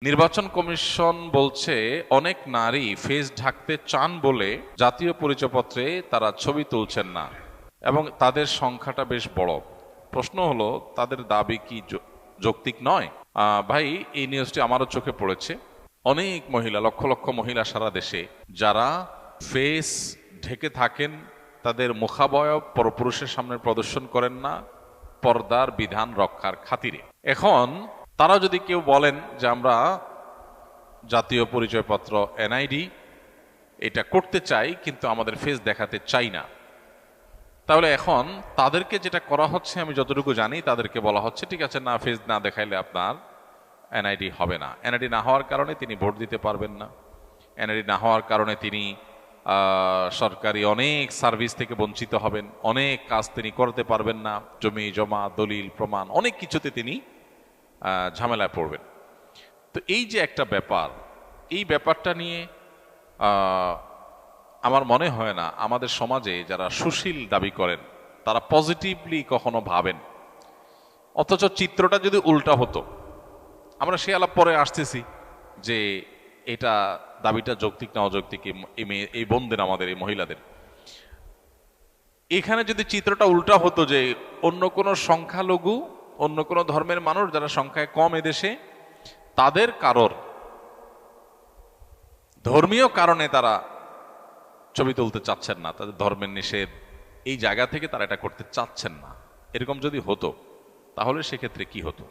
নির্বাচন কমিশন বলছে অনেক নারী ফেস ঢাকতে চান বলে জাতীয় পরিচয়পত্রে তারা ছবি তুলছেন না এবং তাদের সংখ্যাটা বেশ বড়। প্রশ্ন হলো, তাদের দাবি কি যৌক্তিক নয়? ভাই, এই নিউজটি আমারও চোখে পড়েছে। অনেক মহিলা, লক্ষ লক্ষ মহিলা সারা দেশে যারা ফেস ঢেকে থাকেন, তাদের মুখাবয়ব পরপুরুষের সামনে প্রদর্শন করেন না পর্দার বিধান রক্ষার খাতিরে। এখন তারা যদি কেউ বলেন যে আমরা জাতীয় পরিচয়পত্র এনআইডি এটা করতে চাই কিন্তু আমাদের ফেস দেখাতে চাই না, তাহলে এখন তাদেরকে যেটা করা হচ্ছে, আমি যতটুকু জানি, তাদেরকে বলা হচ্ছে ঠিক আছে, না ফেস না দেখাইলে আপনার এনআইডি হবে না। এনআইডি না হওয়ার কারণে তিনি ভোট দিতে পারবেন না। এনআইডি না হওয়ার কারণে তিনি সরকারি অনেক সার্ভিস থেকে বঞ্চিত হবেন, অনেক কাজ তিনি করতে পারবেন না, জমি জমা দলিল প্রমাণ অনেক কিছুতে তিনি ঝামেলায় পড়বেন। তো এই যে একটা ব্যাপার, এই ব্যাপারটা নিয়ে আমার মনে হয় না আমাদের সমাজে যারা সুশীল দাবি করেন তারা পজিটিভলি কখনো ভাবেন। অথচ চিত্রটা যদি উল্টা হতো, আমরা সে আলাপ পরে আসতেছি যে এটা দাবিটা যৌক্তিক না অযৌক্তিক, এই বোনদের, আমাদের এই মহিলাদের। এখানে যদি চিত্রটা উল্টা হতো যে অন্য কোনো সংখ্যালঘু, অন্য কোনো ধর্মের মানুষ যারা সংখ্যায় কম এদেশে, তাদের কারোর ধর্মীয় কারণে তারা ছবি তুলতে চাচ্ছেন না, তাদের ধর্মের নিষেধ, এই জায়গা থেকে তারা এটা করতে চাচ্ছেন না, এরকম যদি হতো তাহলে সেক্ষেত্রে কি হতো?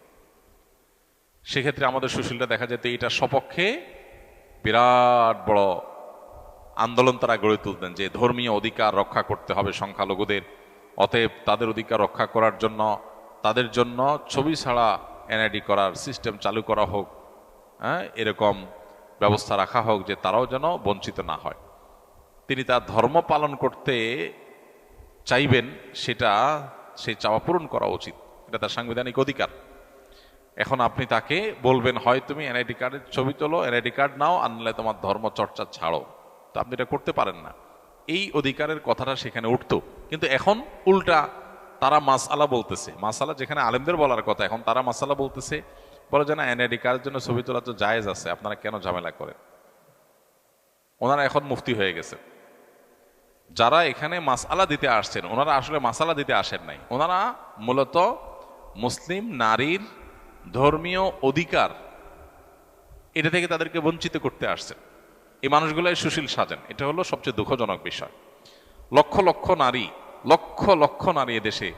সেক্ষেত্রে আমাদের সুশীলরা দেখা যেত এটা সপক্ষে বিরাট বড় আন্দোলন তারা গড়ে তুলতেন যে ধর্মীয় অধিকার রক্ষা করতে হবে সংখ্যালঘুদের, অতএব তাদের অধিকার রক্ষা করার জন্য তাদের জন্য ছবি ছাড়া এনআইডি করার সিস্টেম চালু করা হোক, এরকম ব্যবস্থা রাখা হোক যে তারাও যেন বঞ্চিত না হয়। তিনি তার ধর্ম পালন করতে চাইবেন, সেটা সেই চাওয়া পূরণ করা উচিত, এটা তার সাংবিধানিক অধিকার। এখন আপনি তাকে বলবেন হয় তুমি এনআইডি কার্ডের ছবি তোলো, এনআইডি কার্ড নাও, আনলে তোমার ধর্ম চর্চা ছাড়ো, তো আপনি এটা করতে পারেন না। এই অধিকারের কথাটা সেখানে উঠতো, কিন্তু এখন উল্টা তারা মাসআলা বলতেছে। মাসআলা যেখানে আলেমদের বলার কথা, এখন তারা মাসআলা বলতেছে, বলে যে না এনআইডি কার্ডের জন্য ছবি তোলা তো জায়েজ আছে, আপনারা কেন ঝামেলা করেন? ওনারা এখন মুফতি হয়ে গেছে। যারা এখানে মাসআলা দিতে আসছেন, ওনারা আসলে মাসআলা দিতে আসেন নাই, ওনারা মূলত মুসলিম নারীর ধর্মীয় অধিকার এটা থেকে তাদেরকে বঞ্চিত করতে আসছেন। এই মানুষগুলাই সুশীল সাজেন, এটা হলো সবচেয়ে দুঃখজনক বিষয়। লক্ষ লক্ষ নারী, লক্ষ লক্ষ নারী এদেশে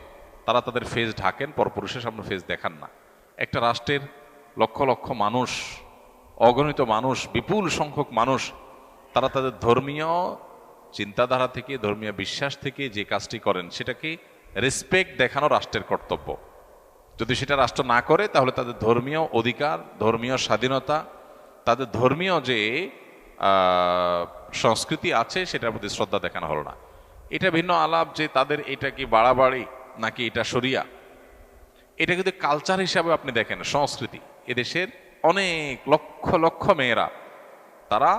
তারা তাদের ফেস ঢাকেন, পরপুরুষের সামনে ফেস দেখান না। একটা রাষ্ট্রের লক্ষ লক্ষ মানুষ, অগণিত মানুষ, বিপুল সংখ্যক মানুষ, তারা তাদের ধর্মীয় চিন্তাধারা থেকে, ধর্মীয় বিশ্বাস থেকে যে কাজটি করেন সেটাকে রেসপেক্ট দেখানো রাষ্ট্রের কর্তব্য। যদি সেটা রাষ্ট্র না করে তাহলে তাদের ধর্মীয় অধিকার, ধর্মীয় স্বাধীনতা, তাদের ধর্মীয় যে সংস্কৃতি আছে সেটার প্রতি শ্রদ্ধা দেখানো হলো না। এটা ভিন্ন আলাপ যে তাদের এটা কি বাড়াবাড়ি নাকি এটা শরিয়া, এটা কিন্তু কালচার হিসাবে আপনি দেখেন, সংস্কৃতি। এদেশের অনেক লক্ষ লক্ষ মেয়েরা তারা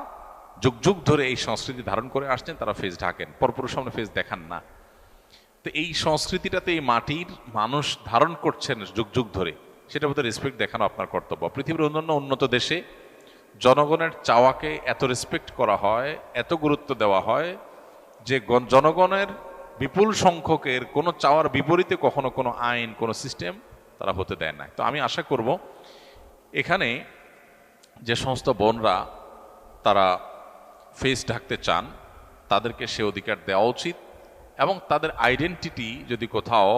যুগ যুগ ধরে এই সংস্কৃতি ধারণ করে আসছেন, তারা ফেস ঢাকেন, পরপুরুষ সামনে ফেস দেখান না। তো এই সংস্কৃতিটাতে এই মাটির মানুষ ধারণ করছেন যুগ যুগ ধরে, সেটার প্রতি রেসপেক্ট দেখানো আপনার কর্তব্য। পৃথিবীর অন্যান্য উন্নত দেশে জনগণের চাওয়াকে এত রেসপেক্ট করা হয়, এত গুরুত্ব দেওয়া হয় যে জনগণের বিপুল সংখ্যকের কোনো চাওয়ার বিপরীতে কখনো কোনো আইন, কোনো সিস্টেম তারা হতে দেয় না। তো আমি আশা করব এখানে যে সমস্ত বোনরা তারা ফেস ঢাকতে চান তাদেরকে সে অধিকার দেওয়া উচিত, এবং তাদের আইডেন্টিটি যদি কোথাও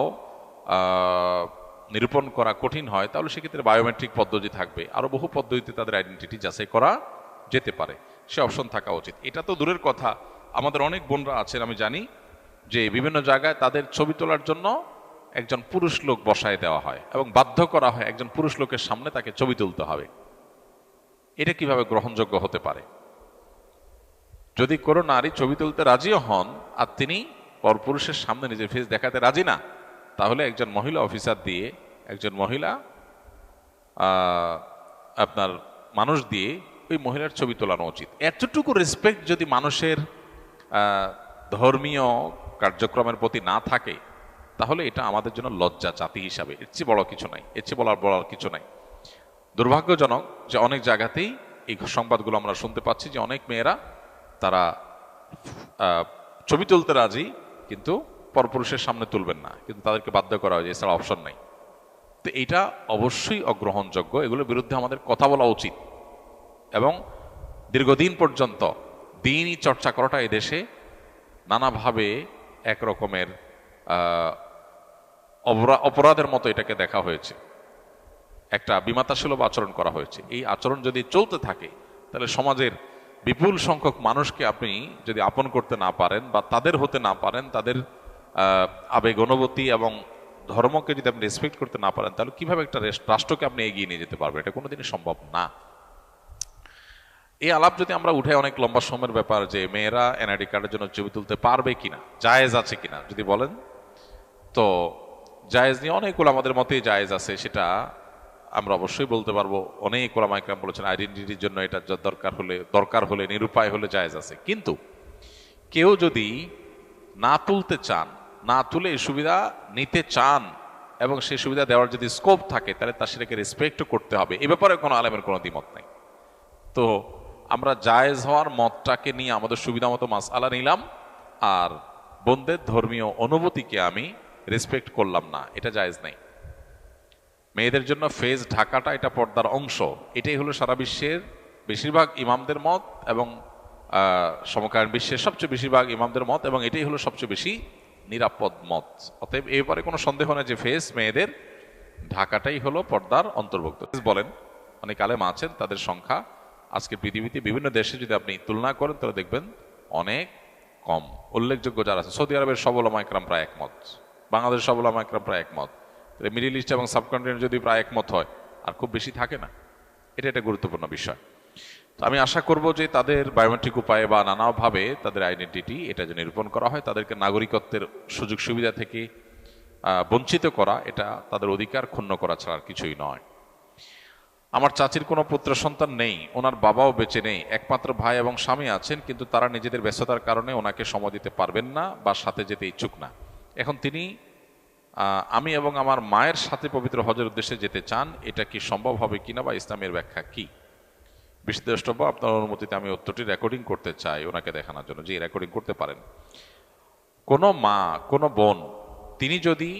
নিরূপণ করা কঠিন হয় তাহলে সেক্ষেত্রে বায়োমেট্রিক পদ্ধতি থাকবে, আরও বহু পদ্ধতিতে তাদের আইডেন্টিটি যাচাই করা যেতে পারে, সে অপশন থাকা উচিত। এটা তো দূরের কথা, আমাদের অনেক বোনরা আছেন, আমি জানি যে বিভিন্ন জায়গায় তাদের ছবি তোলার জন্য একজন পুরুষ লোক বসায় দেওয়া হয় এবং বাধ্য করা হয় একজন পুরুষ লোকের সামনে তাকে ছবি তুলতে হবে। এটা কিভাবে গ্রহণযোগ্য হতে পারে? যদি কোনো নারী ছবি তুলতে রাজিও হন আর তিনি পরপুরুষের সামনে নিজের ফেস দেখাতে রাজি না, তাহলে একজন মহিলা অফিসার দিয়ে, একজন মহিলা আপনার মানুষ দিয়ে ওই মহিলার ছবি তোলানো উচিত। এতটুকু রেসপেক্ট যদি মানুষের ধর্মীয় কার্যক্রমের প্রতি না থাকে তাহলে এটা আমাদের জন্য লজ্জা জাতি হিসাবে, এর চেয়ে বড় কিছু নাই, এর চেয়ে বলার কিছু নাই। দুর্ভাগ্যজনক যে অনেক জায়গাতেই এই সংবাদগুলো আমরা শুনতে পাচ্ছি যে অনেক মেয়েরা তারা ছবি তুলতে রাজি, কিন্তু পরপুরুষের সামনে তুলবেন না, কিন্তু তাদেরকে বাধ্য করা হয়, এছাড়া অপশন নাই। তো এইটা অবশ্যই অগ্রহণযোগ্য, এগুলোর বিরুদ্ধে আমাদের কথা বলা উচিত এবং দীর্ঘদিন পর্যন্ত দিনই চর্চা করাটা এদেশে নানাভাবে একরকমের অপরাধের মতো এটাকে দেখা হয়েছে, একটা বিমাতাসুলভ আচরণ করা হয়েছে। এই আচরণ যদি চলতে থাকে তাহলে সমাজের বিপুল সংখ্যক মানুষকে আপনি যদি আপন করতে না পারেন বা তাদের হতে না পারেন, তাদের আবেগ অনুভূতি এবং ধর্মকে যদি আপনি রেসপেক্ট করতে না পারেন, তাহলে কিভাবে একটা রাষ্ট্রকে আপনি এগিয়ে নিয়ে যেতে পারবেন? এটা কোনোদিনই সম্ভব না। এই আলাপ যদি আমরা উঠে অনেক লম্বা সময়ের ব্যাপার যে মেয়েরা এনআইডি কার্ডের জন্য ছবি তুলতে পারবে কিনা, জায়েজ আছে কিনা যদি বলেন, তো জায়েজ নিয়ে অনেক আমাদের মতেই জায়েজ আছে, সেটা আমরা অবশ্যই বলতে পারবো। অনেক ওলামা ইকরাম বলেছেন আইডেন্টিটির জন্য এটা দরকার হলে নিরুপায় হলে জায়েজ আছে। কিন্তু কেউ যদি না তুলতে চান, না তুলে এই সুবিধা নিতে চান এবং সেই সুবিধা দেওয়ার যদি স্কোপ থাকে, তাহলে তার সেটাকে রেসপেক্টও করতে হবে। এ ব্যাপারে কোনো আলেমের কোনো দ্বিমত নাই। তো আমরা জায়েজ হওয়ার মতটাকে নিয়ে আমাদের সুবিধা মতো মাসআলা নিলাম, আর বোনদের ধর্মীয় অনুভূতিকে আমি রেসপেক্ট করলাম না, এটা জায়েজ নাই। মেয়েদের জন্য ফেস ঢাকাটা এটা পর্দার অংশ, এটাই হলো সারা বিশ্বের বেশিরভাগ ইমামদের মত এবং সমকালীন বিশ্বের সবচেয়ে বেশিরভাগ ইমামদের মত, এবং এটাই হলো সবচেয়ে বেশি নিরাপদ মত। অতএব এই ব্যাপারে কোনো সন্দেহ নেই যে ফেস মেয়েদের ঢাকাটাই হলো পর্দার অন্তর্ভুক্ত। বলেন অনেক আলেম আছেন, তাদের সংখ্যা আজকে পৃথিবীতে বিভিন্ন দেশে যদি আপনি তুলনা করেন তাহলে দেখবেন অনেক কম। উল্লেখযোগ্য যারা আছে, সৌদি আরবের সব ওলামা ইকরাম প্রায় একমত, বাংলাদেশের সব ওলামা ইকরাম প্রায় একমত, মিডিল ইস্ট এবং সাবকন্টিনেন্ট যদি প্রায় একমত হয়, আর খুব বেশি থাকে না। এটা একটা গুরুত্বপূর্ণ বিষয়। তো আমি আশা করব যে তাদের বায়োমেট্রিক উপায়ে বা নানাভাবে তাদের আইডেন্টিটি এটা যে নিরূপণ করা হয়, তাদেরকে নাগরিকত্বের সুযোগ সুবিধা থেকে বঞ্চিত করা, এটা তাদের অধিকার ক্ষুণ্ণ করা ছাড়া আর কিছুই নয়। আমার চাচির কোনো পুত্র সন্তান নেই, ওনার বাবাও বেঁচে নেই, একমাত্র ভাই এবং স্বামী আছেন, কিন্তু তারা নিজেদের ব্যস্ততার কারণে ওনাকে সময় দিতে পারবেন না বা সাথে যেতে ইচ্ছুক না। এখন তিনি আমি এবং আমার মায়ের সাথে পবিত্র হজের উদ্দেশ্যে যেতে চান, এটা কি সম্ভব হবে কিনা বা ইসলামের ব্যাখ্যা কি? বিশেষ দ্রষ্টব্য, আপনার অনুমতিতে আমি উত্তরটি রেকর্ডিং করতে চাই ওনাকে দেখানোর জন্য, যে রেকর্ডিং করতে পারেন। কোনো মা, কোনো বোন, তিনি যদি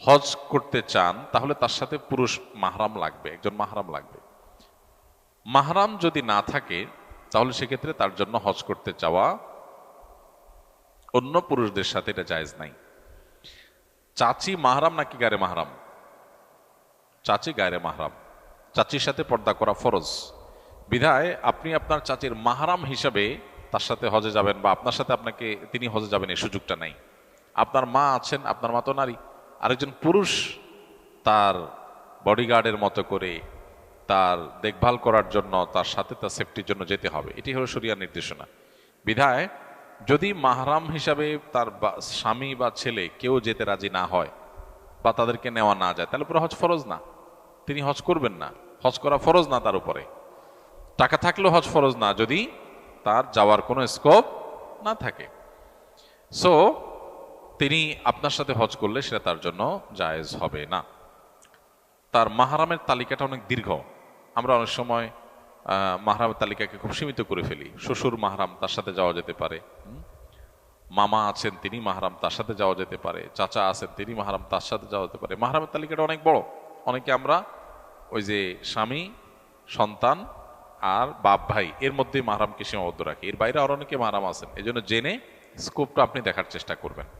হজ করতে চান তাহলে তার সাথে পুরুষ মাহরাম লাগবে, একজন মাহরাম লাগবে। মাহরাম যদি না থাকে তাহলে সেক্ষেত্রে তার জন্য হজ করতে যাওয়া অন্য পুরুষদের সাথে এটা জায়েজ নাই। চাচি মাহরাম নাকি গায়রে মাহরাম? চাচি গায়রে মাহরাম, চাচির সাথে পর্দা করা ফরজ। বিধায় আপনি আপনার চাচির মাহরাম হিসাবে তার সাথে হজে যাবেন বা আপনার সাথে তিনি হজে যাবেন, এই সুযোগটা নাই। আপনার মা আছেন, আপনার মা তো নারী, আরেকজন পুরুষ তার বডিগার্ডের মতো করে তার দেখভাল করার জন্য তার সাথে তার সেফটির জন্য যেতে হবে, এটি হলো শরিয়ার নির্দেশনা। বিধায় যদি মাহরাম হিসাবে তার স্বামী বা ছেলে কেউ যেতে রাজি না হয় বা তাদেরকে নেওয়া না যায়, তাহলে পুরো হজ ফরজ না, তিনি হজ করবেন না, হজ করা ফরজ না তার উপরে। টাকা থাকলেও হজ ফরজ না যদি তার যাওয়ার কোনো স্কোপ না থাকে। সো তিনি আপনার সাথে হজ করলে সেটা তার জন্য জায়েজ হবে না। তার মাহরামের তালিকাটা অনেক দীর্ঘ, আমরা অনেক সময় মাহরামের তালিকাকে খুব সীমিত করে ফেলি। শ্বশুর মাহরাম, তার সাথে যাওয়া যেতে পারে। মামা আছেন, তিনি মাহরাম, তার সাথে যাওয়া যেতে পারে। চাচা আছেন, তিনি মাহরাম, তার সাথে যাওয়া যেতে পারে। মাহরামের তালিকাটা অনেক বড়। অনেকে আমরা ওই যে স্বামী, সন্তান আর বাপ ভাই এর মধ্যেই মাহরামকে সীমাবদ্ধ রাখি, এর বাইরে আরো অনেকে মাহরাম আছেন। এই জন্য জেনে স্কোপটা আপনি দেখার চেষ্টা করবেন।